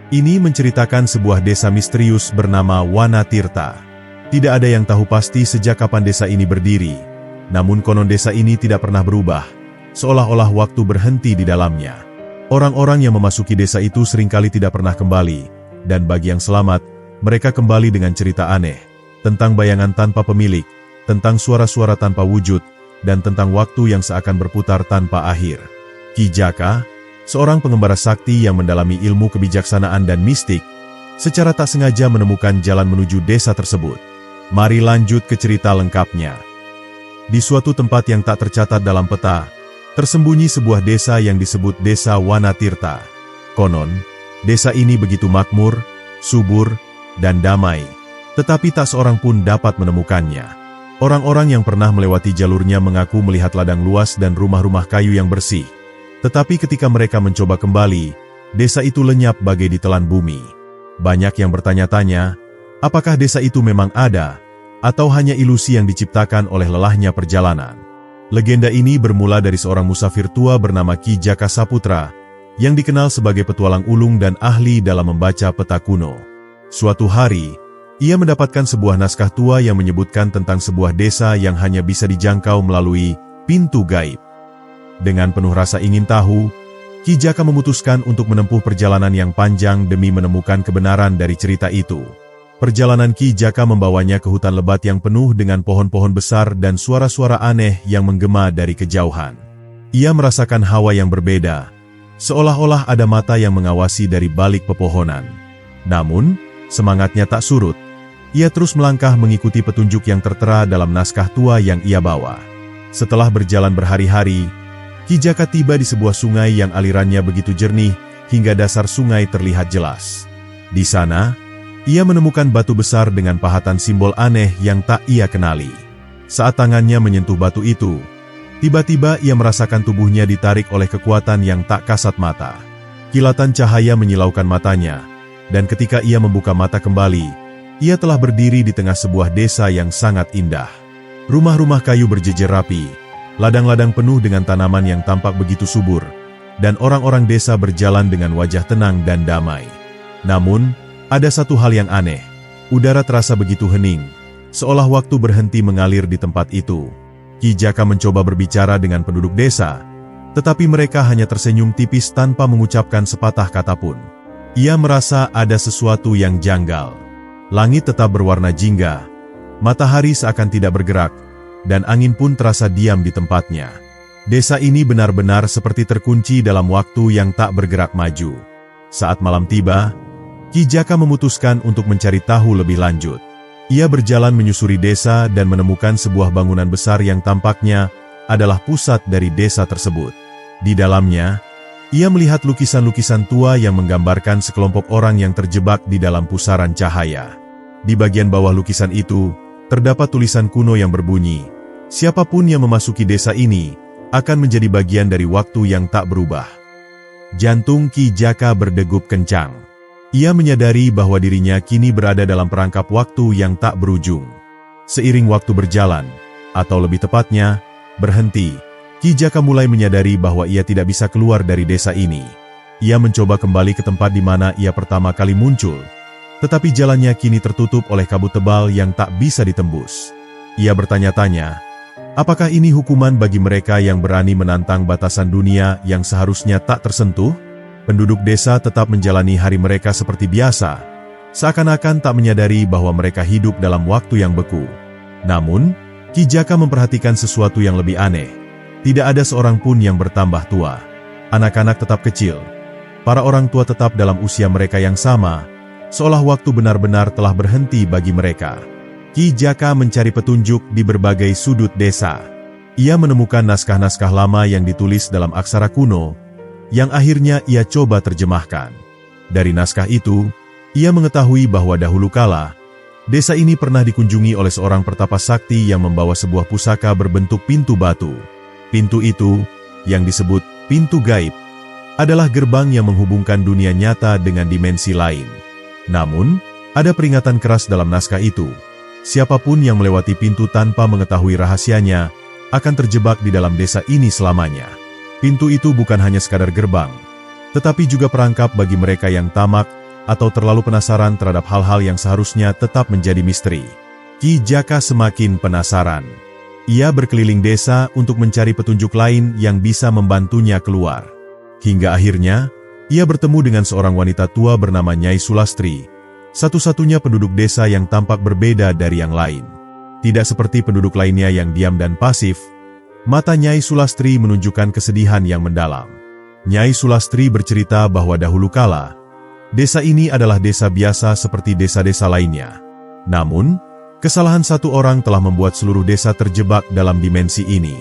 Ini menceritakan sebuah desa misterius bernama Wanatirta. Tidak ada yang tahu pasti sejak kapan desa ini berdiri, namun konon desa ini tidak pernah berubah, seolah-olah waktu berhenti di dalamnya. Orang-orang yang memasuki desa itu seringkali tidak pernah kembali, dan bagi yang selamat, mereka kembali dengan cerita aneh, tentang bayangan tanpa pemilik, tentang suara-suara tanpa wujud, dan tentang waktu yang seakan berputar tanpa akhir. Ki Jaka, seorang pengembara sakti yang mendalami ilmu kebijaksanaan dan mistik, secara tak sengaja menemukan jalan menuju desa tersebut. Mari lanjut ke cerita lengkapnya. Di suatu tempat yang tak tercatat dalam peta, tersembunyi sebuah desa yang disebut Desa Wanatirta. Konon, desa ini begitu makmur, subur, dan damai, tetapi tak seorang pun dapat menemukannya. Orang-orang yang pernah melewati jalurnya mengaku melihat ladang luas dan rumah-rumah kayu yang bersih. Tetapi ketika mereka mencoba kembali, desa itu lenyap bagai ditelan bumi. Banyak yang bertanya-tanya, apakah desa itu memang ada, atau hanya ilusi yang diciptakan oleh lelahnya perjalanan. Legenda ini bermula dari seorang musafir tua bernama Ki Jaka Saputra, yang dikenal sebagai petualang ulung dan ahli dalam membaca peta kuno. Suatu hari, ia mendapatkan sebuah naskah tua yang menyebutkan tentang sebuah desa yang hanya bisa dijangkau melalui pintu gaib. Dengan penuh rasa ingin tahu, Ki Jaka memutuskan untuk menempuh perjalanan yang panjang demi menemukan kebenaran dari cerita itu. Perjalanan Ki Jaka membawanya ke hutan lebat yang penuh dengan pohon-pohon besar dan suara-suara aneh yang menggema dari kejauhan. Ia merasakan hawa yang berbeda, seolah-olah ada mata yang mengawasi dari balik pepohonan. Namun, semangatnya tak surut. Ia terus melangkah mengikuti petunjuk yang tertera dalam naskah tua yang ia bawa. Setelah berjalan berhari-hari, Ki Jaka tiba di sebuah sungai yang alirannya begitu jernih hingga dasar sungai terlihat jelas. Di sana, ia menemukan batu besar dengan pahatan simbol aneh yang tak ia kenali. Saat tangannya menyentuh batu itu, tiba-tiba ia merasakan tubuhnya ditarik oleh kekuatan yang tak kasat mata. Kilatan cahaya menyilaukan matanya, dan ketika ia membuka mata kembali, ia telah berdiri di tengah sebuah desa yang sangat indah. Rumah-rumah kayu berjejer rapi, ladang-ladang penuh dengan tanaman yang tampak begitu subur, dan orang-orang desa berjalan dengan wajah tenang dan damai. Namun, ada satu hal yang aneh. Udara terasa begitu hening, seolah waktu berhenti mengalir di tempat itu. Ki Jaka mencoba berbicara dengan penduduk desa, tetapi mereka hanya tersenyum tipis tanpa mengucapkan sepatah kata pun. Ia merasa ada sesuatu yang janggal. Langit tetap berwarna jingga, matahari seakan tidak bergerak, dan angin pun terasa diam di tempatnya. Desa ini benar-benar seperti terkunci dalam waktu yang tak bergerak maju. Saat malam tiba, Ki Jaka memutuskan untuk mencari tahu lebih lanjut. Ia berjalan menyusuri desa dan menemukan sebuah bangunan besar yang tampaknya adalah pusat dari desa tersebut. Di dalamnya, ia melihat lukisan-lukisan tua yang menggambarkan sekelompok orang yang terjebak di dalam pusaran cahaya. Di bagian bawah lukisan itu, terdapat tulisan kuno yang berbunyi, siapapun yang memasuki desa ini, akan menjadi bagian dari waktu yang tak berubah. Jantung Ki Jaka berdegup kencang. Ia menyadari bahwa dirinya kini berada dalam perangkap waktu yang tak berujung. Seiring waktu berjalan, atau lebih tepatnya, berhenti, Ki Jaka mulai menyadari bahwa ia tidak bisa keluar dari desa ini. Ia mencoba kembali ke tempat di mana ia pertama kali muncul, tetapi jalannya kini tertutup oleh kabut tebal yang tak bisa ditembus. Ia bertanya-tanya, apakah ini hukuman bagi mereka yang berani menantang batasan dunia yang seharusnya tak tersentuh? Penduduk desa tetap menjalani hari mereka seperti biasa, seakan-akan tak menyadari bahwa mereka hidup dalam waktu yang beku. Namun, Ki Jaka memperhatikan sesuatu yang lebih aneh. Tidak ada seorang pun yang bertambah tua. Anak-anak tetap kecil. Para orang tua tetap dalam usia mereka yang sama, seolah waktu benar-benar telah berhenti bagi mereka. Ki Jaka mencari petunjuk di berbagai sudut desa. Ia menemukan naskah-naskah lama yang ditulis dalam aksara kuno, yang akhirnya ia coba terjemahkan. Dari naskah itu, ia mengetahui bahwa dahulu kala, desa ini pernah dikunjungi oleh seorang pertapa sakti yang membawa sebuah pusaka berbentuk pintu batu. Pintu itu, yang disebut pintu gaib, adalah gerbang yang menghubungkan dunia nyata dengan dimensi lain. Namun, ada peringatan keras dalam naskah itu. Siapapun yang melewati pintu tanpa mengetahui rahasianya, akan terjebak di dalam desa ini selamanya. Pintu itu bukan hanya sekadar gerbang, tetapi juga perangkap bagi mereka yang tamak atau terlalu penasaran terhadap hal-hal yang seharusnya tetap menjadi misteri. Ki Jaka semakin penasaran. Ia berkeliling desa untuk mencari petunjuk lain yang bisa membantunya keluar. Hingga akhirnya, ia bertemu dengan seorang wanita tua bernama Nyai Sulastri, satu-satunya penduduk desa yang tampak berbeda dari yang lain. Tidak seperti penduduk lainnya yang diam dan pasif, mata Nyai Sulastri menunjukkan kesedihan yang mendalam. Nyai Sulastri bercerita bahwa dahulu kala, desa ini adalah desa biasa seperti desa-desa lainnya. Namun, kesalahan satu orang telah membuat seluruh desa terjebak dalam dimensi ini.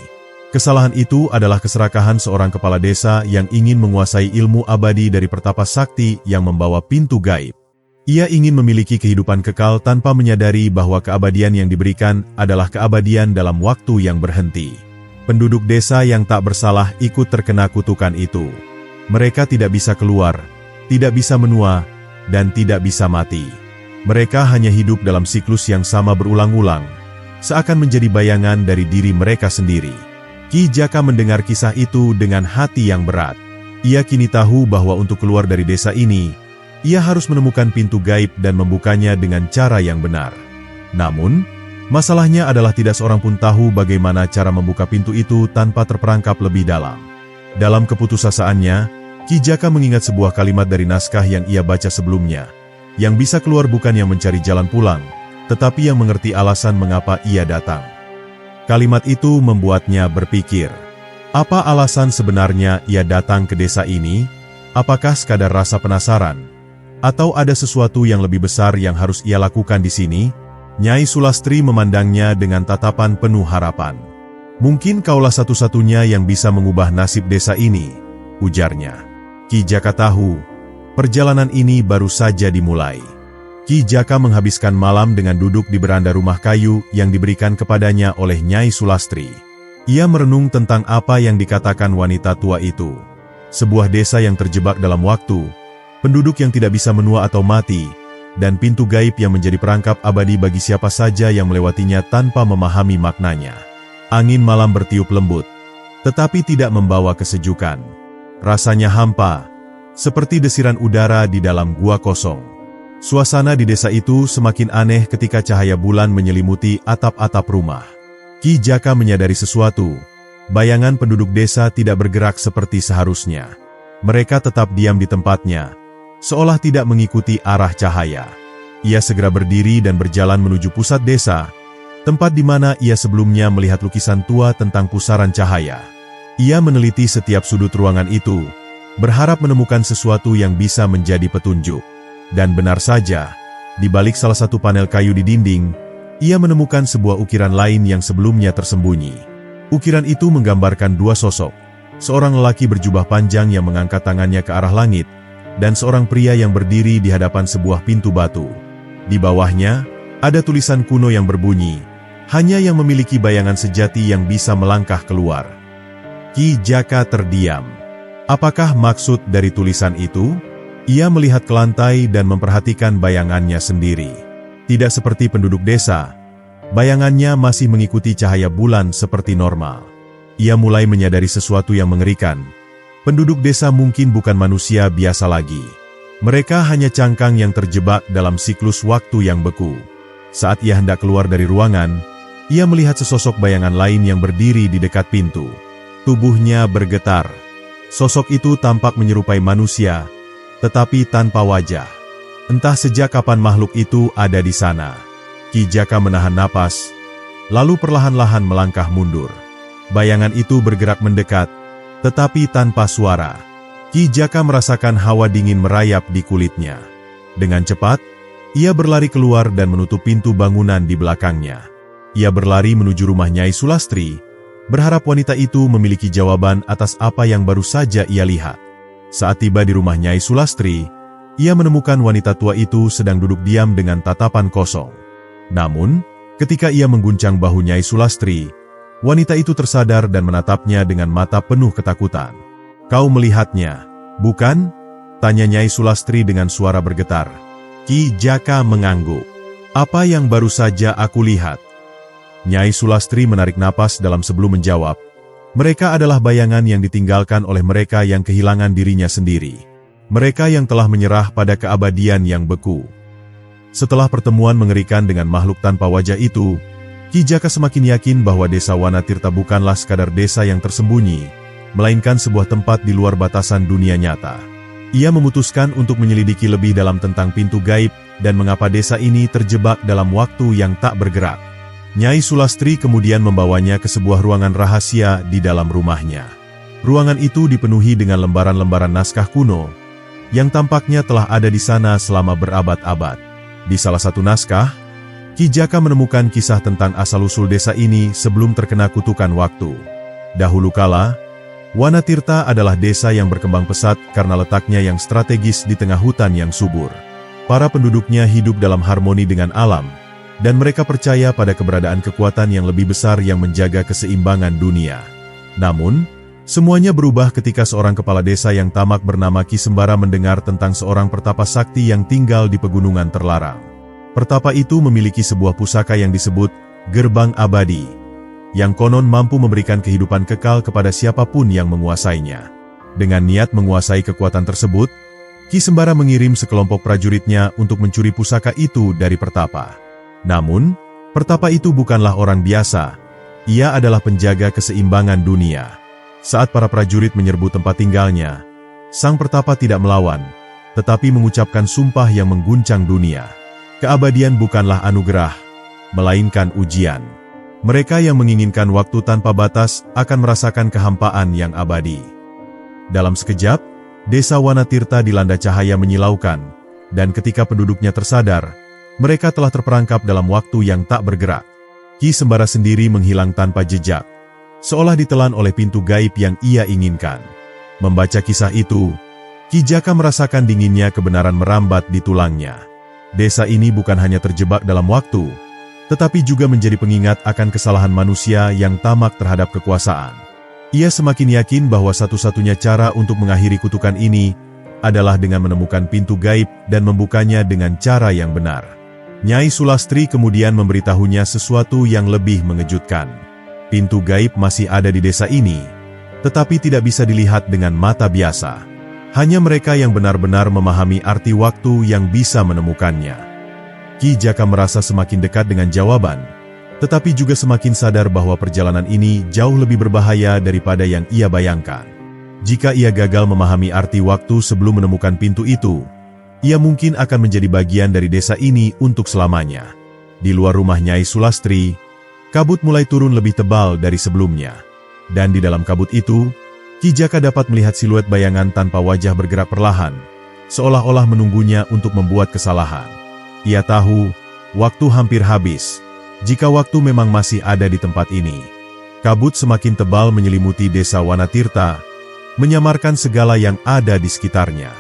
Kesalahan itu adalah keserakahan seorang kepala desa yang ingin menguasai ilmu abadi dari pertapa sakti yang membawa pintu gaib. Ia ingin memiliki kehidupan kekal tanpa menyadari bahwa keabadian yang diberikan adalah keabadian dalam waktu yang berhenti. Penduduk desa yang tak bersalah ikut terkena kutukan itu. Mereka tidak bisa keluar, tidak bisa menua, dan tidak bisa mati. Mereka hanya hidup dalam siklus yang sama berulang-ulang, seakan menjadi bayangan dari diri mereka sendiri. Ki Jaka mendengar kisah itu dengan hati yang berat. Ia kini tahu bahwa untuk keluar dari desa ini, ia harus menemukan pintu gaib dan membukanya dengan cara yang benar. Namun, masalahnya adalah tidak seorang pun tahu bagaimana cara membuka pintu itu tanpa terperangkap lebih dalam. Dalam keputusasaan-Nya, Ki Jaka mengingat sebuah kalimat dari naskah yang ia baca sebelumnya. Yang bisa keluar bukan yang mencari jalan pulang, tetapi yang mengerti alasan mengapa ia datang. Kalimat itu membuatnya berpikir, apa alasan sebenarnya ia datang ke desa ini? Apakah sekadar rasa penasaran? Atau ada sesuatu yang lebih besar yang harus ia lakukan di sini? Nyai Sulastri memandangnya dengan tatapan penuh harapan. Mungkin kaulah satu-satunya yang bisa mengubah nasib desa ini, ujarnya. Ki Jaka tahu, perjalanan ini baru saja dimulai. Ki Jaka menghabiskan malam dengan duduk di beranda rumah kayu yang diberikan kepadanya oleh Nyai Sulastri. Ia merenung tentang apa yang dikatakan wanita tua itu. Sebuah desa yang terjebak dalam waktu, penduduk yang tidak bisa menua atau mati, dan pintu gaib yang menjadi perangkap abadi bagi siapa saja yang melewatinya tanpa memahami maknanya. Angin malam bertiup lembut, tetapi tidak membawa kesejukan. Rasanya hampa, seperti desiran udara di dalam gua kosong. Suasana di desa itu semakin aneh ketika cahaya bulan menyelimuti atap-atap rumah. Ki Jaka menyadari sesuatu. Bayangan penduduk desa tidak bergerak seperti seharusnya. Mereka tetap diam di tempatnya, seolah tidak mengikuti arah cahaya. Ia segera berdiri dan berjalan menuju pusat desa, tempat di mana ia sebelumnya melihat lukisan tua tentang pusaran cahaya. Ia meneliti setiap sudut ruangan itu, berharap menemukan sesuatu yang bisa menjadi petunjuk. Dan benar saja, di balik salah satu panel kayu di dinding, ia menemukan sebuah ukiran lain yang sebelumnya tersembunyi. Ukiran itu menggambarkan dua sosok, seorang lelaki berjubah panjang yang mengangkat tangannya ke arah langit, dan seorang pria yang berdiri di hadapan sebuah pintu batu. Di bawahnya, ada tulisan kuno yang berbunyi, hanya yang memiliki bayangan sejati yang bisa melangkah keluar. Ki Jaka terdiam. Apakah maksud dari tulisan itu? Ia melihat ke lantai dan memperhatikan bayangannya sendiri. Tidak seperti penduduk desa, bayangannya masih mengikuti cahaya bulan seperti normal. Ia mulai menyadari sesuatu yang mengerikan. Penduduk desa mungkin bukan manusia biasa lagi. Mereka hanya cangkang yang terjebak dalam siklus waktu yang beku. Saat ia hendak keluar dari ruangan, ia melihat sesosok bayangan lain yang berdiri di dekat pintu. Tubuhnya bergetar. Sosok itu tampak menyerupai manusia, tetapi tanpa wajah. Entah sejak kapan makhluk itu ada di sana. Ki Jaka menahan napas, lalu perlahan-lahan melangkah mundur. Bayangan itu bergerak mendekat, tetapi tanpa suara. Ki Jaka merasakan hawa dingin merayap di kulitnya. Dengan cepat, ia berlari keluar dan menutup pintu bangunan di belakangnya. Ia berlari menuju rumah Nyai Sulastri, berharap wanita itu memiliki jawaban atas apa yang baru saja ia lihat. Saat tiba di rumah Nyai Sulastri, ia menemukan wanita tua itu sedang duduk diam dengan tatapan kosong. Namun, ketika ia mengguncang bahu Nyai Sulastri, wanita itu tersadar dan menatapnya dengan mata penuh ketakutan. "Kau melihatnya, bukan?" tanya Nyai Sulastri dengan suara bergetar. Ki Jaka mengangguk. "Apa yang baru saja aku lihat?" Nyai Sulastri menarik napas dalam sebelum menjawab. Mereka adalah bayangan yang ditinggalkan oleh mereka yang kehilangan dirinya sendiri. mereka yang telah menyerah pada keabadian yang beku. Setelah pertemuan mengerikan dengan makhluk tanpa wajah itu, Ki Jaka semakin yakin bahwa desa Wanatirta bukanlah sekadar desa yang tersembunyi, melainkan sebuah tempat di luar batasan dunia nyata. Ia memutuskan untuk menyelidiki lebih dalam tentang pintu gaib dan mengapa desa ini terjebak dalam waktu yang tak bergerak. Nyai Sulastri kemudian membawanya ke sebuah ruangan rahasia di dalam rumahnya. Ruangan itu dipenuhi dengan lembaran-lembaran naskah kuno, yang tampaknya telah ada di sana selama berabad-abad. Di salah satu naskah, Ki Jaka menemukan kisah tentang asal-usul desa ini sebelum terkena kutukan waktu. Dahulu kala, Wanatirta adalah desa yang berkembang pesat karena letaknya yang strategis di tengah hutan yang subur. Para penduduknya hidup dalam harmoni dengan alam, dan mereka percaya pada keberadaan kekuatan yang lebih besar yang menjaga keseimbangan dunia. Namun, semuanya berubah ketika seorang kepala desa yang tamak bernama Ki Sembara mendengar tentang seorang pertapa sakti yang tinggal di pegunungan terlarang. Pertapa itu memiliki sebuah pusaka yang disebut Gerbang Abadi, yang konon mampu memberikan kehidupan kekal kepada siapapun yang menguasainya. Dengan niat menguasai kekuatan tersebut, Ki Sembara mengirim sekelompok prajuritnya untuk mencuri pusaka itu dari pertapa. Namun, pertapa itu bukanlah orang biasa. Ia adalah penjaga keseimbangan dunia. Saat para prajurit menyerbu tempat tinggalnya, sang pertapa tidak melawan, tetapi mengucapkan sumpah yang mengguncang dunia. Keabadian bukanlah anugerah, melainkan ujian. Mereka yang menginginkan waktu tanpa batas akan merasakan kehampaan yang abadi. Dalam sekejap, desa Wanatirta dilanda cahaya menyilaukan, dan ketika penduduknya tersadar, mereka telah terperangkap dalam waktu yang tak bergerak. Ki Sembara sendiri menghilang tanpa jejak, seolah ditelan oleh pintu gaib yang ia inginkan. Membaca kisah itu, Ki Jaka merasakan dinginnya kebenaran merambat di tulangnya. Desa ini bukan hanya terjebak dalam waktu, tetapi juga menjadi pengingat akan kesalahan manusia yang tamak terhadap kekuasaan. Ia semakin yakin bahwa satu-satunya cara untuk mengakhiri kutukan ini adalah dengan menemukan pintu gaib dan membukanya dengan cara yang benar. Nyai Sulastri kemudian memberitahunya sesuatu yang lebih mengejutkan. Pintu gaib masih ada di desa ini, tetapi tidak bisa dilihat dengan mata biasa. Hanya mereka yang benar-benar memahami arti waktu yang bisa menemukannya. Ki Jaka merasa semakin dekat dengan jawaban, tetapi juga semakin sadar bahwa perjalanan ini jauh lebih berbahaya daripada yang ia bayangkan. Jika ia gagal memahami arti waktu sebelum menemukan pintu itu, ia mungkin akan menjadi bagian dari desa ini untuk selamanya. Di luar rumah Nyai Sulastri, kabut mulai turun lebih tebal dari sebelumnya. Dan di dalam kabut itu, Ki Jaka dapat melihat siluet bayangan tanpa wajah bergerak perlahan, seolah-olah menunggunya untuk membuat kesalahan. Ia tahu, waktu hampir habis, jika waktu memang masih ada di tempat ini. Kabut semakin tebal menyelimuti desa Wanatirta, menyamarkan segala yang ada di sekitarnya.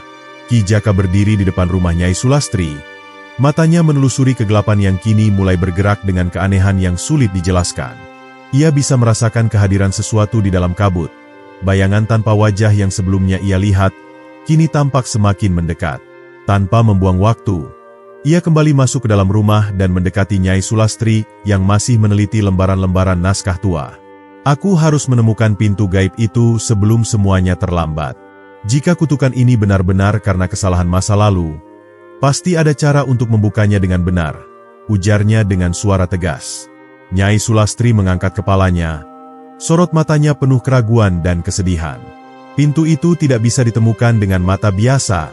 Ki Jaka berdiri di depan rumah Nyai Sulastri, matanya menelusuri kegelapan yang kini mulai bergerak dengan keanehan yang sulit dijelaskan. Ia bisa merasakan kehadiran sesuatu di dalam kabut. Bayangan tanpa wajah yang sebelumnya ia lihat, kini tampak semakin mendekat. Tanpa membuang waktu, ia kembali masuk ke dalam rumah dan mendekati Nyai Sulastri yang masih meneliti lembaran-lembaran naskah tua. Aku harus menemukan pintu gaib itu sebelum semuanya terlambat. Jika kutukan ini benar-benar karena kesalahan masa lalu, pasti ada cara untuk membukanya dengan benar, ujarnya dengan suara tegas. Nyai Sulastri mengangkat kepalanya, sorot matanya penuh keraguan dan kesedihan. Pintu itu tidak bisa ditemukan dengan mata biasa,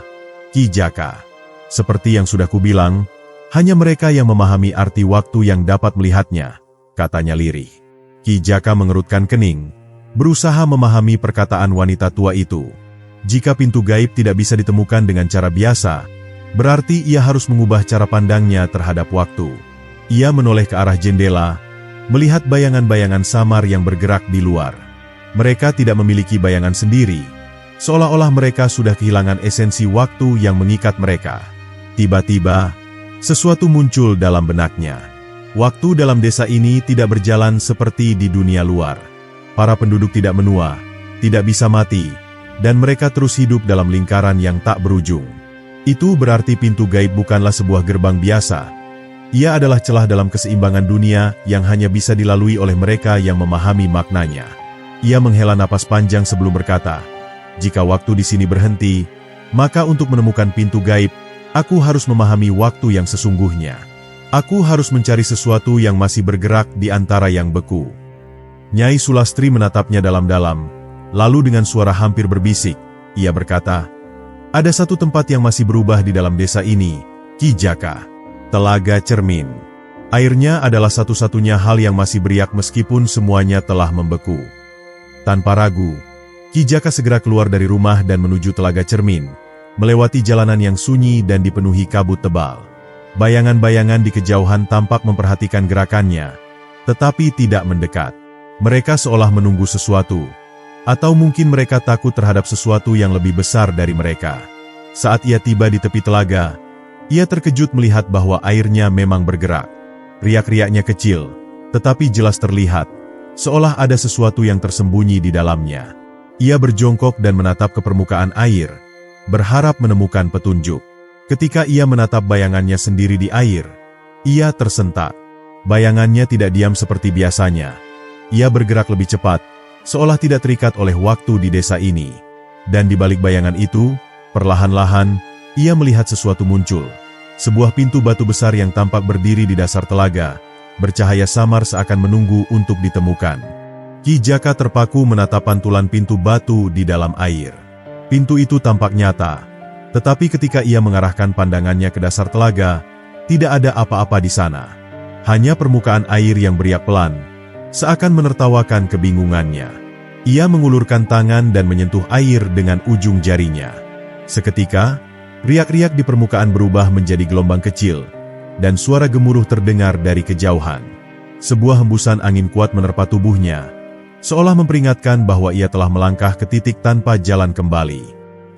Ki Jaka. Seperti yang sudah kubilang, hanya mereka yang memahami arti waktu yang dapat melihatnya, katanya lirih. Ki Jaka mengerutkan kening, berusaha memahami perkataan wanita tua itu. Jika pintu gaib tidak bisa ditemukan dengan cara biasa, berarti ia harus mengubah cara pandangnya terhadap waktu. Ia menoleh ke arah jendela, melihat bayangan-bayangan samar yang bergerak di luar. Mereka tidak memiliki bayangan sendiri, seolah-olah mereka sudah kehilangan esensi waktu yang mengikat mereka. Tiba-tiba, sesuatu muncul dalam benaknya. Waktu dalam desa ini tidak berjalan seperti di dunia luar. Para penduduk tidak menua, tidak bisa mati, dan mereka terus hidup dalam lingkaran yang tak berujung. Itu berarti pintu gaib bukanlah sebuah gerbang biasa. Ia adalah celah dalam keseimbangan dunia yang hanya bisa dilalui oleh mereka yang memahami maknanya. Ia menghela napas panjang sebelum berkata, "Jika waktu di sini berhenti, Maka untuk menemukan pintu gaib, aku harus memahami waktu yang sesungguhnya. Aku harus mencari sesuatu yang masih bergerak di antara yang beku. Nyai Sulastri menatapnya dalam-dalam, lalu dengan suara hampir berbisik, ia berkata, "Ada satu tempat yang masih berubah di dalam desa ini, Ki Jaka. Telaga Cermin. Airnya adalah satu-satunya hal yang masih beriak meskipun semuanya telah membeku." Tanpa ragu, Ki Jaka segera keluar dari rumah dan menuju Telaga Cermin, melewati jalanan yang sunyi dan dipenuhi kabut tebal. Bayangan-bayangan di kejauhan tampak memperhatikan gerakannya, tetapi tidak mendekat. Mereka seolah menunggu sesuatu, atau mungkin mereka takut terhadap sesuatu yang lebih besar dari mereka. Saat ia tiba di tepi telaga, ia terkejut melihat bahwa airnya memang bergerak. Riak-riaknya kecil, tetapi jelas terlihat, seolah ada sesuatu yang tersembunyi di dalamnya. Ia berjongkok dan menatap ke permukaan air, berharap menemukan petunjuk. Ketika ia menatap bayangannya sendiri di air, ia tersentak. Bayangannya tidak diam seperti biasanya. Ia bergerak lebih cepat, seolah tidak terikat oleh waktu di desa ini. Dan di balik bayangan itu, perlahan-lahan, ia melihat sesuatu muncul. Sebuah pintu batu besar yang tampak berdiri di dasar telaga, bercahaya samar seakan menunggu untuk ditemukan. Ki Jaka terpaku menatap pantulan pintu batu di dalam air. Pintu itu tampak nyata. Tetapi ketika ia mengarahkan pandangannya ke dasar telaga, tidak ada apa-apa di sana. Hanya permukaan air yang beriak pelan, seakan menertawakan kebingungannya. Ia mengulurkan tangan dan menyentuh air dengan ujung jarinya. Seketika, riak-riak di permukaan berubah menjadi gelombang kecil, dan suara gemuruh terdengar dari kejauhan. Sebuah hembusan angin kuat menerpa tubuhnya, seolah memperingatkan bahwa ia telah melangkah ke titik tanpa jalan kembali.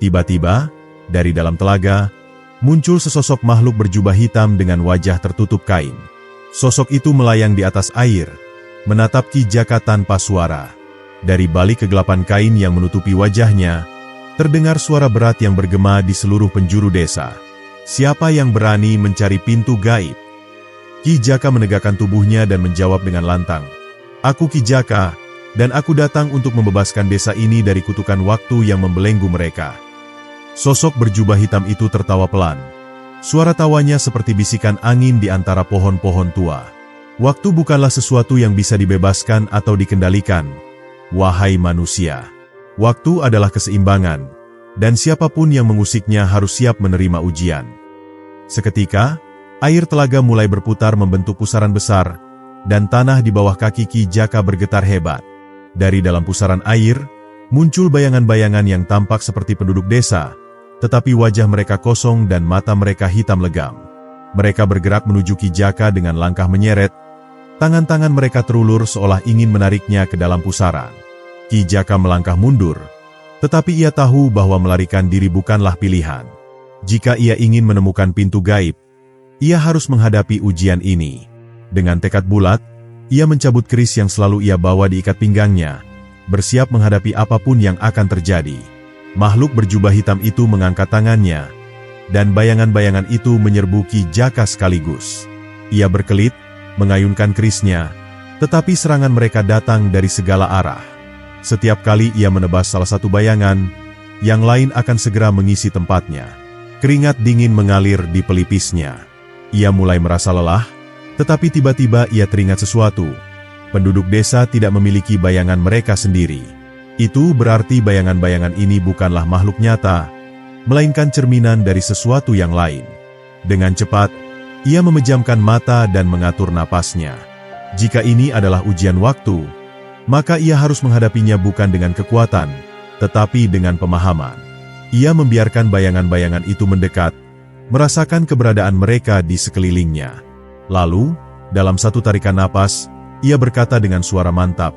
Tiba-tiba, dari dalam telaga, muncul sesosok makhluk berjubah hitam dengan wajah tertutup kain. Sosok itu melayang di atas air, menatap Ki Jaka tanpa suara. Dari balik kegelapan kain yang menutupi wajahnya, terdengar suara berat yang bergema di seluruh penjuru desa. "Siapa yang berani mencari pintu gaib?" Ki Jaka menegakkan tubuhnya dan menjawab dengan lantang, "Aku Ki Jaka, dan aku datang untuk membebaskan desa ini dari kutukan waktu yang membelenggu mereka." Sosok berjubah hitam itu tertawa pelan. Suara tawanya seperti bisikan angin di antara pohon-pohon tua. "Waktu bukanlah sesuatu yang bisa dibebaskan atau dikendalikan, wahai manusia. Waktu adalah keseimbangan, dan siapapun yang mengusiknya harus siap menerima ujian." Seketika, air telaga mulai berputar membentuk pusaran besar, dan tanah di bawah kaki Ki Jaka bergetar hebat. Dari dalam pusaran air, muncul bayangan-bayangan yang tampak seperti penduduk desa, tetapi wajah mereka kosong dan mata mereka hitam legam. Mereka bergerak menuju Ki Jaka dengan langkah menyeret, tangan-tangan mereka terulur seolah ingin menariknya ke dalam pusaran. Ki Jaka melangkah mundur, tetapi ia tahu bahwa melarikan diri bukanlah pilihan. Jika ia ingin menemukan pintu gaib, ia harus menghadapi ujian ini. Dengan tekad bulat, ia mencabut keris yang selalu ia bawa di ikat pinggangnya, bersiap menghadapi apapun yang akan terjadi. Makhluk berjubah hitam itu mengangkat tangannya, dan bayangan-bayangan itu menyerbu Ki Jaka sekaligus. Ia berkelit, mengayunkan kerisnya, tetapi serangan mereka datang dari segala arah. Setiap kali ia menebas salah satu bayangan, yang lain akan segera mengisi tempatnya. Keringat dingin mengalir di pelipisnya. Ia mulai merasa lelah, tetapi tiba-tiba ia teringat sesuatu. Penduduk desa tidak memiliki bayangan mereka sendiri. Itu berarti bayangan-bayangan ini bukanlah makhluk nyata, melainkan cerminan dari sesuatu yang lain. Dengan cepat, ia memejamkan mata dan mengatur napasnya. Jika ini adalah ujian waktu, maka ia harus menghadapinya bukan dengan kekuatan, tetapi dengan pemahaman. Ia membiarkan bayangan-bayangan itu mendekat, merasakan keberadaan mereka di sekelilingnya. Lalu, dalam satu tarikan napas, ia berkata dengan suara mantap,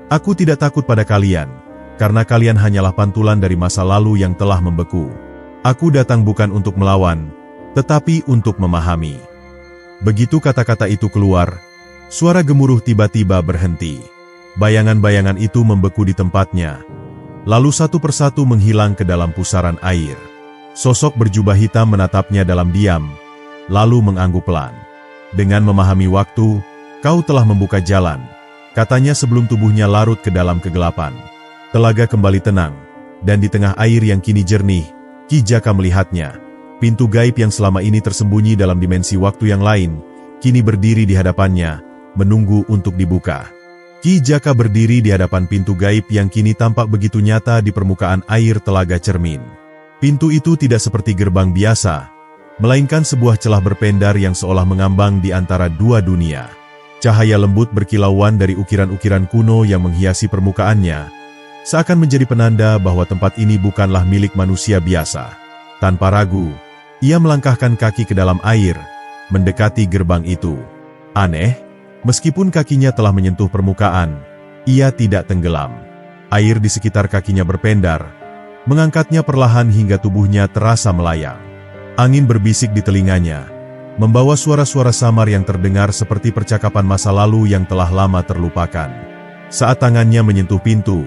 "Aku tidak takut pada kalian, karena kalian hanyalah pantulan dari masa lalu yang telah membeku. Aku datang bukan untuk melawan, tetapi untuk memahami." Begitu kata-kata itu keluar, suara gemuruh tiba-tiba berhenti. Bayangan-bayangan itu membeku di tempatnya, lalu satu persatu menghilang ke dalam pusaran air. Sosok berjubah hitam menatapnya dalam diam, lalu mengangguk pelan. "Dengan memahami waktu, kau telah membuka jalan," katanya sebelum tubuhnya larut ke dalam kegelapan. Telaga kembali tenang, dan di tengah air yang kini jernih, Ki Jaka melihatnya. Pintu gaib yang selama ini tersembunyi dalam dimensi waktu yang lain, kini berdiri di hadapannya, menunggu untuk dibuka. Ki Jaka berdiri di hadapan pintu gaib yang kini tampak begitu nyata di permukaan air telaga cermin. Pintu itu tidak seperti gerbang biasa, melainkan sebuah celah berpendar yang seolah mengambang di antara dua dunia. Cahaya lembut berkilauan dari ukiran-ukiran kuno yang menghiasi permukaannya, seakan menjadi penanda bahwa tempat ini bukanlah milik manusia biasa. Tanpa ragu, ia melangkahkan kaki ke dalam air, mendekati gerbang itu. Aneh, meskipun kakinya telah menyentuh permukaan, ia tidak tenggelam. Air di sekitar kakinya berpendar, mengangkatnya perlahan hingga tubuhnya terasa melayang. Angin berbisik di telinganya, membawa suara-suara samar yang terdengar seperti percakapan masa lalu yang telah lama terlupakan. Saat tangannya menyentuh pintu,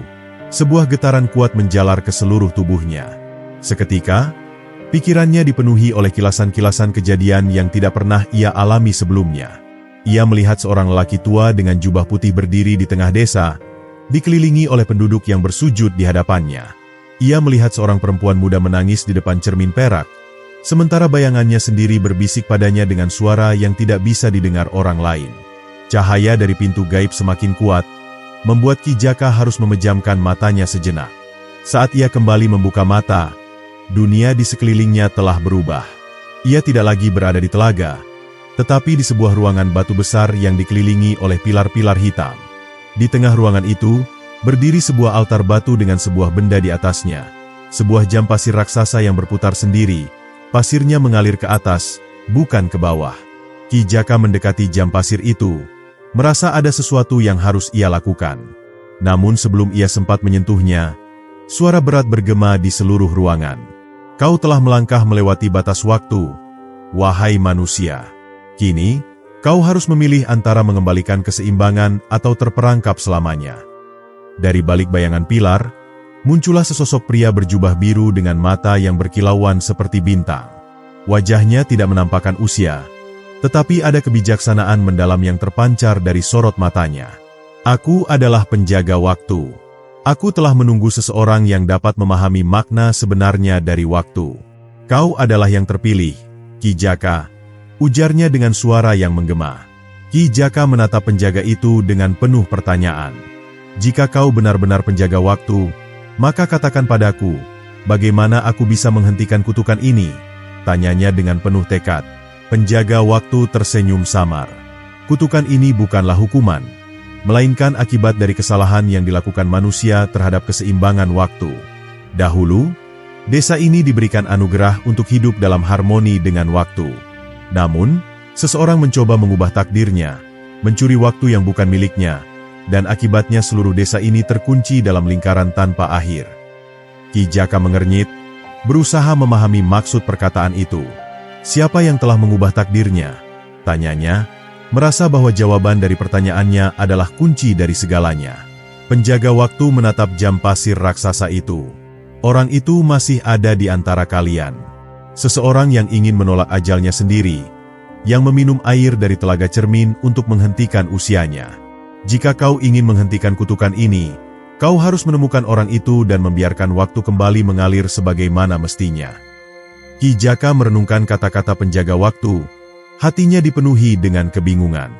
sebuah getaran kuat menjalar ke seluruh tubuhnya. Seketika, pikirannya dipenuhi oleh kilasan-kilasan kejadian yang tidak pernah ia alami sebelumnya. Ia melihat seorang lelaki tua dengan jubah putih berdiri di tengah desa, dikelilingi oleh penduduk yang bersujud di hadapannya. Ia melihat seorang perempuan muda menangis di depan cermin perak, sementara bayangannya sendiri berbisik padanya dengan suara yang tidak bisa didengar orang lain. Cahaya dari pintu gaib semakin kuat, membuat Ki Jaka harus memejamkan matanya sejenak. Saat ia kembali membuka mata, dunia di sekelilingnya telah berubah. Ia tidak lagi berada di telaga, tetapi di sebuah ruangan batu besar yang dikelilingi oleh pilar-pilar hitam. Di tengah ruangan itu, berdiri sebuah altar batu dengan sebuah benda di atasnya. Sebuah jam pasir raksasa yang berputar sendiri, pasirnya mengalir ke atas, bukan ke bawah. Ki Jaka mendekati jam pasir itu, merasa ada sesuatu yang harus ia lakukan. Namun sebelum ia sempat menyentuhnya, suara berat bergema di seluruh ruangan. Kau telah melangkah melewati batas waktu, wahai manusia. Kini, kau harus memilih antara mengembalikan keseimbangan atau terperangkap selamanya. Dari balik bayangan pilar, muncullah sesosok pria berjubah biru dengan mata yang berkilauan seperti bintang. Wajahnya tidak menampakkan usia, tetapi ada kebijaksanaan mendalam yang terpancar dari sorot matanya. Aku adalah penjaga waktu. Aku telah menunggu seseorang yang dapat memahami makna sebenarnya dari waktu. Kau adalah yang terpilih, Ki Jaka, ujarnya dengan suara yang menggema. Ki Jaka menatap penjaga itu dengan penuh pertanyaan. Jika kau benar-benar penjaga waktu, maka katakan padaku, bagaimana aku bisa menghentikan kutukan ini? Tanyanya dengan penuh tekad. Penjaga waktu tersenyum samar. Kutukan ini bukanlah hukuman, melainkan akibat dari kesalahan yang dilakukan manusia terhadap keseimbangan waktu. Dahulu, desa ini diberikan anugerah untuk hidup dalam harmoni dengan waktu. Namun, seseorang mencoba mengubah takdirnya, mencuri waktu yang bukan miliknya, dan akibatnya seluruh desa ini terkunci dalam lingkaran tanpa akhir. Ki Jaka mengernyit, berusaha memahami maksud perkataan itu. Siapa yang telah mengubah takdirnya? Tanyanya, merasa bahwa jawaban dari pertanyaannya adalah kunci dari segalanya. Penjaga waktu menatap jam pasir raksasa itu. Orang itu masih ada di antara kalian. Seseorang yang ingin menolak ajalnya sendiri, yang meminum air dari telaga cermin untuk menghentikan usianya. Jika kau ingin menghentikan kutukan ini, kau harus menemukan orang itu dan membiarkan waktu kembali mengalir sebagaimana mestinya. Ki Jaka merenungkan kata-kata penjaga waktu. Hatinya dipenuhi dengan kebingungan.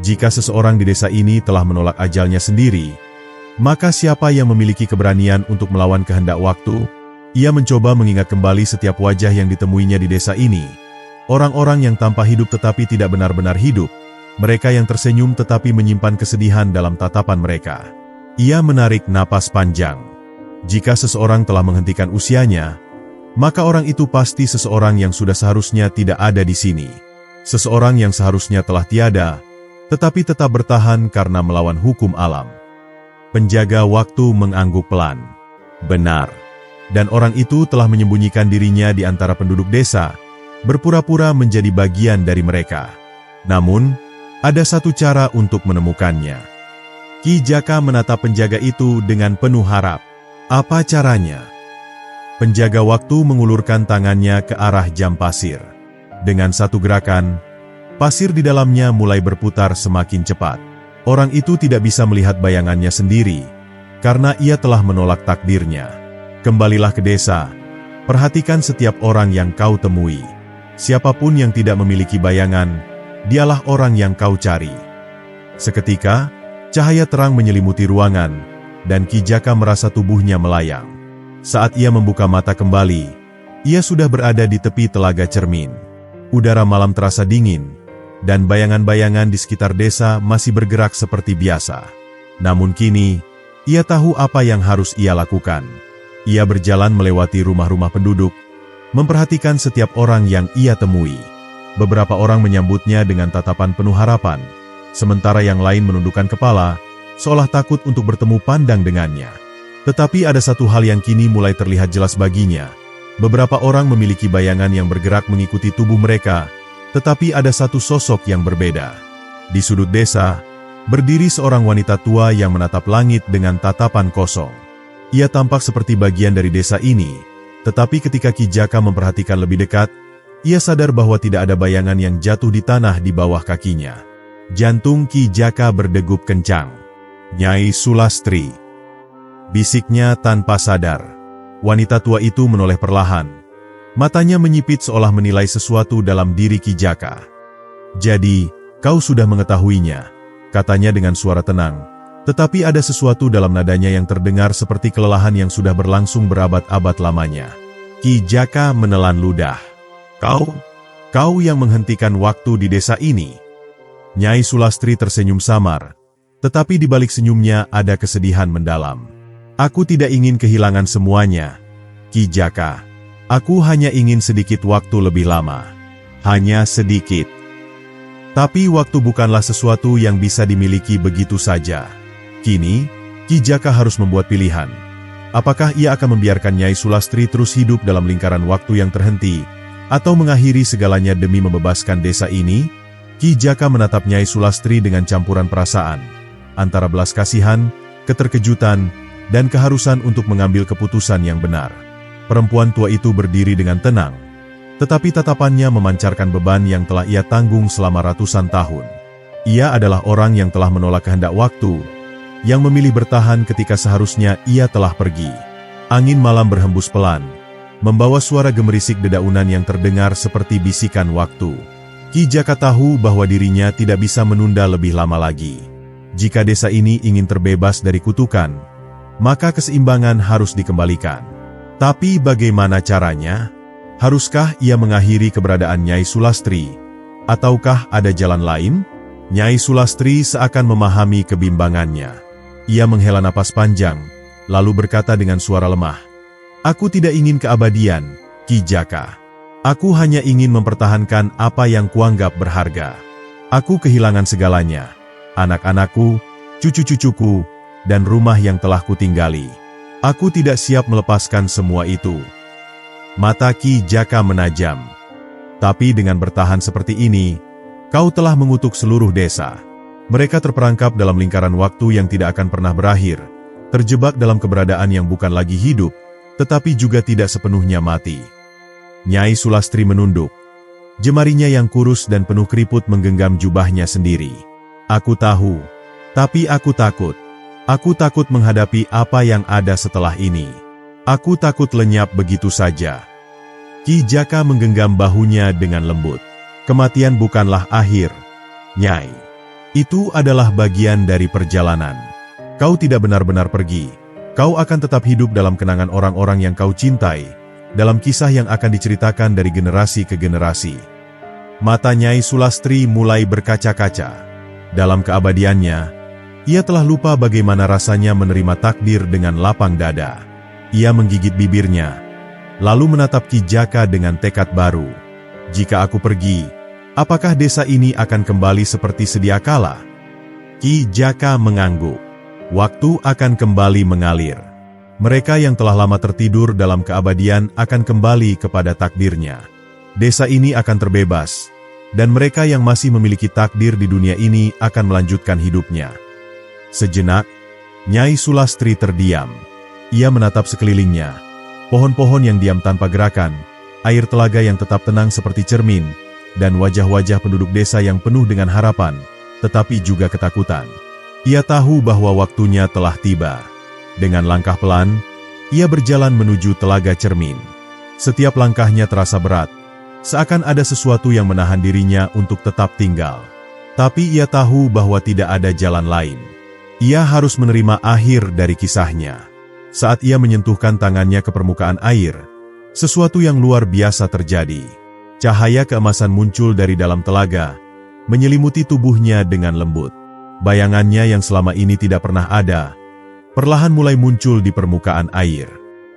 Jika seseorang di desa ini telah menolak ajalnya sendiri, maka siapa yang memiliki keberanian untuk melawan kehendak waktu? Ia mencoba mengingat kembali setiap wajah yang ditemuinya di desa ini. Orang-orang yang tanpa hidup tetapi tidak benar-benar hidup. Mereka yang tersenyum tetapi menyimpan kesedihan dalam tatapan mereka. Ia menarik napas panjang. Jika seseorang telah menghentikan usianya, maka orang itu pasti seseorang yang sudah seharusnya tidak ada di sini. Seseorang yang seharusnya telah tiada, tetapi tetap bertahan karena melawan hukum alam. Penjaga waktu mengangguk pelan. Benar. Dan orang itu telah menyembunyikan dirinya di antara penduduk desa, berpura-pura menjadi bagian dari mereka. Namun, ada satu cara untuk menemukannya. Ki Jaka menatap penjaga itu dengan penuh harap. Apa caranya? Penjaga waktu mengulurkan tangannya ke arah jam pasir. Dengan satu gerakan, pasir di dalamnya mulai berputar semakin cepat. Orang itu tidak bisa melihat bayangannya sendiri, karena ia telah menolak takdirnya. Kembalilah ke desa, Perhatikan setiap orang yang kau temui. Siapapun yang tidak memiliki bayangan, dialah orang yang kau cari. Seketika, cahaya terang menyelimuti ruangan, dan Ki Jaka merasa tubuhnya melayang. Saat ia membuka mata kembali, ia sudah berada di tepi telaga cermin. Udara malam terasa dingin, dan bayangan-bayangan di sekitar desa masih bergerak seperti biasa. Namun kini, ia tahu apa yang harus ia lakukan. Ia berjalan melewati rumah-rumah penduduk, memperhatikan setiap orang yang ia temui. Beberapa orang menyambutnya dengan tatapan penuh harapan, sementara yang lain menundukkan kepala, seolah takut untuk bertemu pandang dengannya. Tetapi ada satu hal yang kini mulai terlihat jelas baginya. Beberapa orang memiliki bayangan yang bergerak mengikuti tubuh mereka, tetapi ada satu sosok yang berbeda. Di sudut desa, berdiri seorang wanita tua yang menatap langit dengan tatapan kosong. Ia tampak seperti bagian dari desa ini, tetapi ketika Ki Jaka memperhatikan lebih dekat, ia sadar bahwa tidak ada bayangan yang jatuh di tanah di bawah kakinya. Jantung Ki Jaka berdegup kencang. "Nyai Sulastri," bisiknya tanpa sadar. Wanita tua itu menoleh perlahan. Matanya menyipit seolah menilai sesuatu dalam diri Ki Jaka. "Jadi, kau sudah mengetahuinya," katanya dengan suara tenang. Tetapi ada sesuatu dalam nadanya yang terdengar seperti kelelahan yang sudah berlangsung berabad-abad lamanya. Ki Jaka menelan ludah. Kau yang menghentikan waktu di desa ini." Nyai Sulastri tersenyum samar, tetapi di balik senyumnya ada kesedihan mendalam. "Aku tidak ingin kehilangan semuanya, Ki Jaka. Aku hanya ingin sedikit waktu lebih lama. Hanya sedikit." Tapi waktu bukanlah sesuatu yang bisa dimiliki begitu saja. Kini, Ki Jaka harus membuat pilihan. Apakah ia akan membiarkan Nyai Sulastri terus hidup dalam lingkaran waktu yang terhenti, atau mengakhiri segalanya demi membebaskan desa ini? Ki Jaka menatap Nyai Sulastri dengan campuran perasaan, antara belas kasihan, keterkejutan, dan keharusan untuk mengambil keputusan yang benar. Perempuan tua itu berdiri dengan tenang, tetapi tatapannya memancarkan beban yang telah ia tanggung selama ratusan tahun. Ia adalah orang yang telah menolak kehendak waktu, yang memilih bertahan ketika seharusnya ia telah pergi. Angin malam berhembus pelan, membawa suara gemerisik dedaunan yang terdengar seperti bisikan waktu. Ki Jaka tahu bahwa dirinya tidak bisa menunda lebih lama lagi. Jika desa ini ingin terbebas dari kutukan, maka keseimbangan harus dikembalikan. Tapi bagaimana caranya? Haruskah ia mengakhiri keberadaan Nyai Sulastri? Ataukah ada jalan lain? Nyai Sulastri seakan memahami kebimbangannya. Ia menghela napas panjang, lalu berkata dengan suara lemah, "Aku tidak ingin keabadian, Ki Jaka. Aku hanya ingin mempertahankan apa yang kuanggap berharga. Aku kehilangan segalanya, anak-anakku, cucu-cucuku, dan rumah yang telah kutinggali. Aku tidak siap melepaskan semua itu." Mata Ki Jaka menajam. "Tapi dengan bertahan seperti ini, kau telah mengutuk seluruh desa. Mereka terperangkap dalam lingkaran waktu yang tidak akan pernah berakhir, terjebak dalam keberadaan yang bukan lagi hidup, tetapi juga tidak sepenuhnya mati." Nyai Sulastri menunduk. Jemarinya yang kurus dan penuh keriput menggenggam jubahnya sendiri. "Aku tahu, tapi aku takut. Aku takut menghadapi apa yang ada setelah ini. Aku takut lenyap begitu saja." Ki Jaka menggenggam bahunya dengan lembut. "Kematian bukanlah akhir, Nyai. Itu adalah bagian dari perjalanan. Kau tidak benar-benar pergi. Kau akan tetap hidup dalam kenangan orang-orang yang kau cintai, dalam kisah yang akan diceritakan dari generasi ke generasi." Mata Nyai Sulastri mulai berkaca-kaca. Dalam keabadiannya, ia telah lupa bagaimana rasanya menerima takdir dengan lapang dada. Ia menggigit bibirnya, lalu menatap Ki Jaka dengan tekad baru. "Jika aku pergi, apakah desa ini akan kembali seperti sedia kala?" Ki Jaka mengangguk. "Waktu akan kembali mengalir. Mereka yang telah lama tertidur dalam keabadian akan kembali kepada takdirnya. Desa ini akan terbebas, dan mereka yang masih memiliki takdir di dunia ini akan melanjutkan hidupnya." Sejenak, Nyai Sulastri terdiam. Ia menatap sekelilingnya. Pohon-pohon yang diam tanpa gerakan, air telaga yang tetap tenang seperti cermin, dan wajah-wajah penduduk desa yang penuh dengan harapan, tetapi juga ketakutan. Ia tahu bahwa waktunya telah tiba. Dengan langkah pelan, ia berjalan menuju telaga cermin. Setiap langkahnya terasa berat, seakan ada sesuatu yang menahan dirinya untuk tetap tinggal. Tapi ia tahu bahwa tidak ada jalan lain. Ia harus menerima akhir dari kisahnya. Saat ia menyentuhkan tangannya ke permukaan air, sesuatu yang luar biasa terjadi. Cahaya keemasan muncul dari dalam telaga, menyelimuti tubuhnya dengan lembut. Bayangannya yang selama ini tidak pernah ada, perlahan mulai muncul di permukaan air.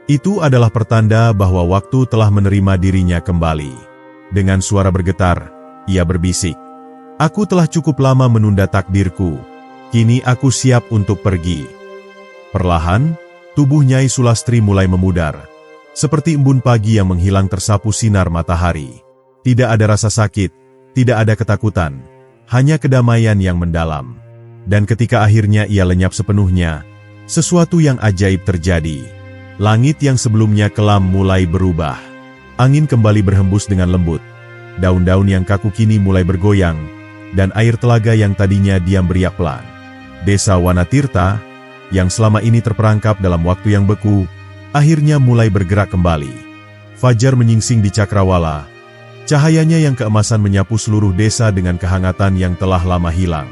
Itu adalah pertanda bahwa waktu telah menerima dirinya kembali. Dengan suara bergetar, ia berbisik, "Aku telah cukup lama menunda takdirku. Kini aku siap untuk pergi." Perlahan, tubuh Nyai Sulastri mulai memudar, seperti embun pagi yang menghilang tersapu sinar matahari. Tidak ada rasa sakit, tidak ada ketakutan, hanya kedamaian yang mendalam. Dan ketika akhirnya ia lenyap sepenuhnya, sesuatu yang ajaib terjadi. Langit yang sebelumnya kelam mulai berubah. Angin kembali berhembus dengan lembut. Daun-daun yang kaku kini mulai bergoyang, dan air telaga yang tadinya diam beriak pelan. Desa Wanatirta, yang selama ini terperangkap dalam waktu yang beku, akhirnya mulai bergerak kembali. Fajar menyingsing di cakrawala. Cahayanya yang keemasan menyapu seluruh desa dengan kehangatan yang telah lama hilang.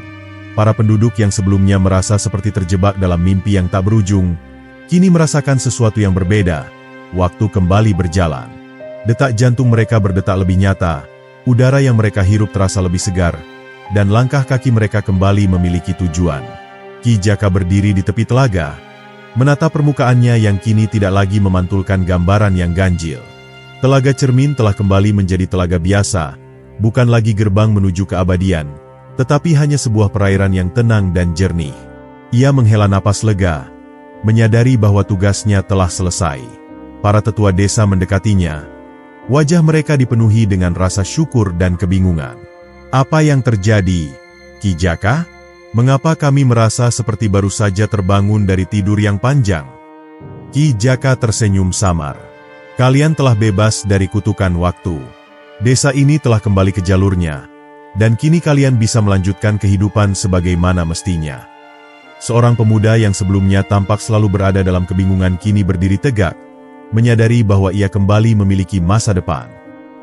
Para penduduk yang sebelumnya merasa seperti terjebak dalam mimpi yang tak berujung, kini merasakan sesuatu yang berbeda. Waktu kembali berjalan. Detak jantung mereka berdetak lebih nyata, udara yang mereka hirup terasa lebih segar, dan langkah kaki mereka kembali memiliki tujuan. Ki Jaka berdiri di tepi telaga, menatap permukaannya yang kini tidak lagi memantulkan gambaran yang ganjil. Telaga cermin telah kembali menjadi telaga biasa, bukan lagi gerbang menuju keabadian, tetapi hanya sebuah perairan yang tenang dan jernih. Ia menghela napas lega, menyadari bahwa tugasnya telah selesai. Para tetua desa mendekatinya. Wajah mereka dipenuhi dengan rasa syukur dan kebingungan. "Apa yang terjadi, Ki Jaka? Mengapa kami merasa seperti baru saja terbangun dari tidur yang panjang?" Ki Jaka tersenyum samar. "Kalian telah bebas dari kutukan waktu. Desa ini telah kembali ke jalurnya, dan kini kalian bisa melanjutkan kehidupan sebagaimana mestinya." Seorang pemuda yang sebelumnya tampak selalu berada dalam kebingungan kini berdiri tegak, menyadari bahwa ia kembali memiliki masa depan.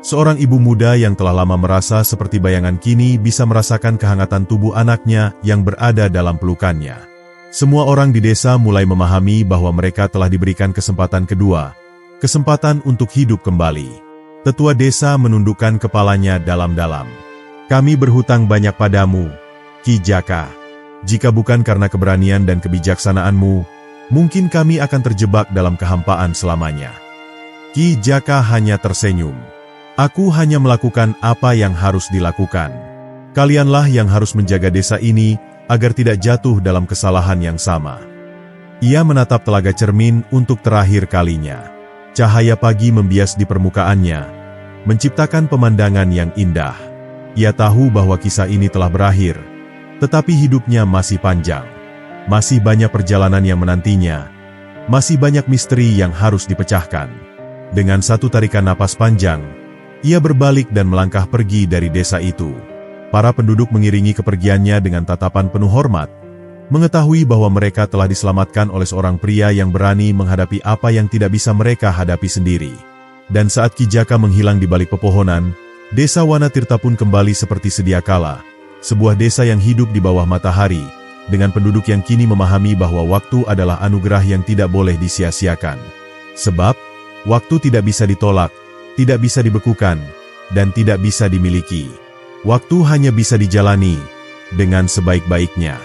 Seorang ibu muda yang telah lama merasa seperti bayangan kini bisa merasakan kehangatan tubuh anaknya yang berada dalam pelukannya. Semua orang di desa mulai memahami bahwa mereka telah diberikan kesempatan kedua, kesempatan untuk hidup kembali. Tetua desa menundukkan kepalanya dalam-dalam. "Kami berhutang banyak padamu, Ki Jaka. Jika bukan karena keberanian dan kebijaksanaanmu, mungkin kami akan terjebak dalam kehampaan selamanya." Ki Jaka hanya tersenyum. "Aku hanya melakukan apa yang harus dilakukan. Kalianlah yang harus menjaga desa ini agar tidak jatuh dalam kesalahan yang sama." Ia menatap telaga cermin untuk terakhir kalinya. Cahaya pagi membias di permukaannya, menciptakan pemandangan yang indah. Ia tahu bahwa kisah ini telah berakhir, tetapi hidupnya masih panjang. Masih banyak perjalanan yang menantinya, masih banyak misteri yang harus dipecahkan. Dengan satu tarikan napas panjang, ia berbalik dan melangkah pergi dari desa itu. Para penduduk mengiringi kepergiannya dengan tatapan penuh hormat, mengetahui bahwa mereka telah diselamatkan oleh seorang pria yang berani menghadapi apa yang tidak bisa mereka hadapi sendiri. Dan saat Ki Jaka menghilang di balik pepohonan, desa Wanatirta pun kembali seperti sedia kala, sebuah desa yang hidup di bawah matahari, dengan penduduk yang kini memahami bahwa waktu adalah anugerah yang tidak boleh disia-siakan. Sebab, waktu tidak bisa ditolak, tidak bisa dibekukan, dan tidak bisa dimiliki. Waktu hanya bisa dijalani dengan sebaik-baiknya.